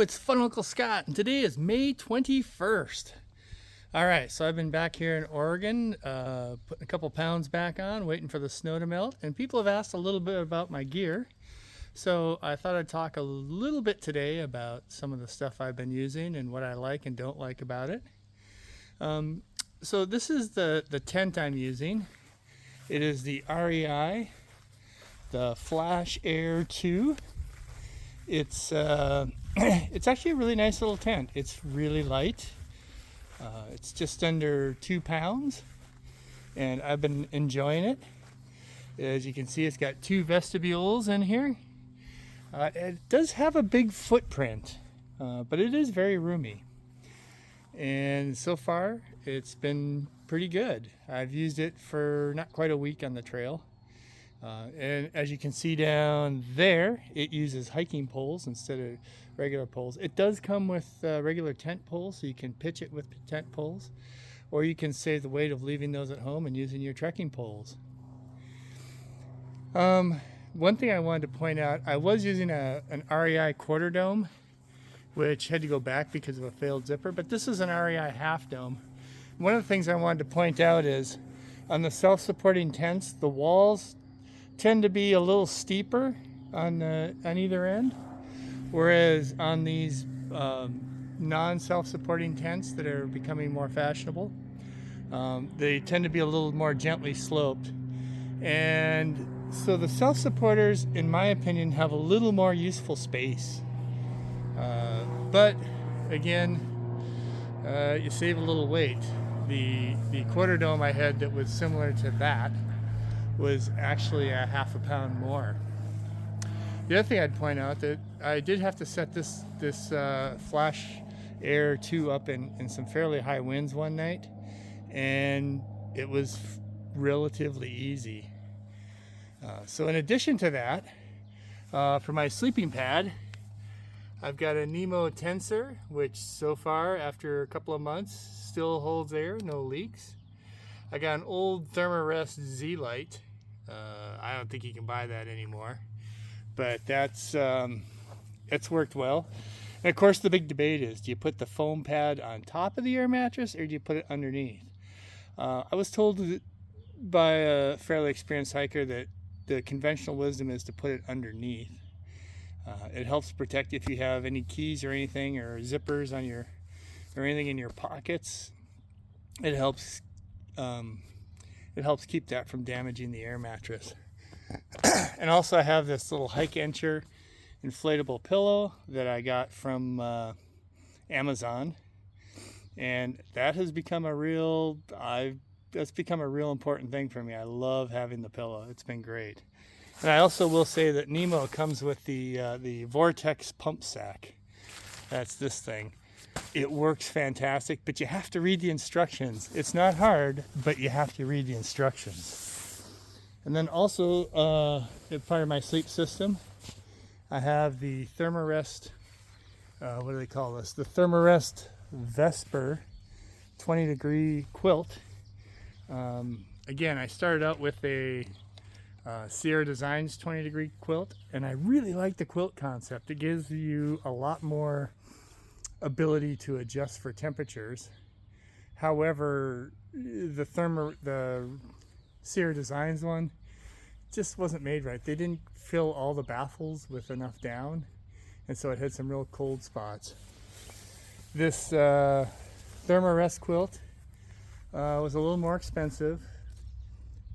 it's Fun Uncle Scott, and today is May 21st. All right, so I've been back here in Oregon, putting a couple pounds back on, waiting for the snow to melt, and people have asked a little bit about my gear. So I thought I'd talk a little bit today about some of the stuff I've been using and what I like and don't like about it. So this is the tent I'm using. It is the REI, the Flash Air 2. It's actually a really nice little tent. It's really light. It's just under 2 pounds, and I've been enjoying it. As you can see, it's got 2 vestibules in here. It does have a big footprint, but it is very roomy. And so far, it's been pretty good. I've used it for not quite a week on the trail. And as you can see down there, it uses hiking poles instead of regular poles. It does come with regular tent poles, so you can pitch it with tent poles, or you can save the weight of leaving those at home and using your trekking poles. One thing I wanted to point out, I was using an REI quarter dome, which had to go back because of a failed zipper, but this is an REI half dome. One of the things I wanted to point out is on the self-supporting tents, the walls tend to be a little steeper on either end, whereas on these non-self-supporting tents that are becoming more fashionable, they tend to be a little more gently sloped. And so the self-supporters, in my opinion, have a little more useful space. But again, you save a little weight. The quarter dome I had that was similar to that was actually a half a pound more. The other thing I'd point out that I did have to set this Flash Air 2 up in some fairly high winds one night, and it was relatively easy. So in addition to that, for my sleeping pad, I've got a Nemo Tensor, which so far, after a couple of months, still holds air, no leaks. I got an old Thermarest Z-Lite. I don't think you can buy that anymore, but that's it's worked well. And of course, the big debate is: do you put the foam pad on top of the air mattress, or do you put it underneath? I was told by a fairly experienced hiker that the conventional wisdom is to put it underneath. It helps protect if you have any keys or anything, or zippers on your, or anything in your pockets. It helps keep that from damaging the air mattress. And also I have this little Hike Encher inflatable pillow that I got from Amazon, and that has become that's become a real important thing for me. I love having the pillow. It's been great. And I also will say that Nemo comes with the Vortex pump sack. That's this thing. It works fantastic, but you have to read the instructions. It's not hard, but you have to read the instructions. And then also, as part of my sleep system, I have the Thermarest, what do they call this? The Thermarest Vesper 20-degree quilt. Again, I started out with a Sierra Designs 20-degree quilt, and I really like the quilt concept. It gives you a lot more ability to adjust for temperatures. However, the Sierra Designs one just wasn't made right. They didn't fill all the baffles with enough down, and so it had some real cold spots. This Thermarest quilt was a little more expensive,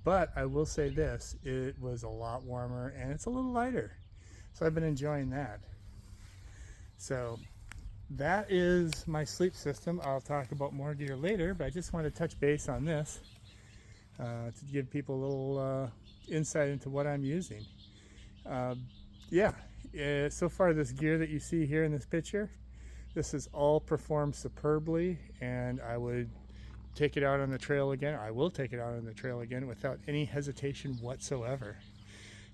but I will say this, it was a lot warmer and it's a little lighter. So I've been enjoying that. So that is my sleep system. I'll talk about more gear later, but I just want to touch base on this to give people a little insight into what I'm using. So far this gear that you see here in this picture, this has all performed superbly, and I would take it out on the trail again. I will take it out on the trail again without any hesitation whatsoever.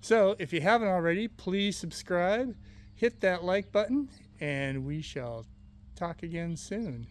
So if you haven't already, please subscribe, hit that like button, and we shall talk again soon.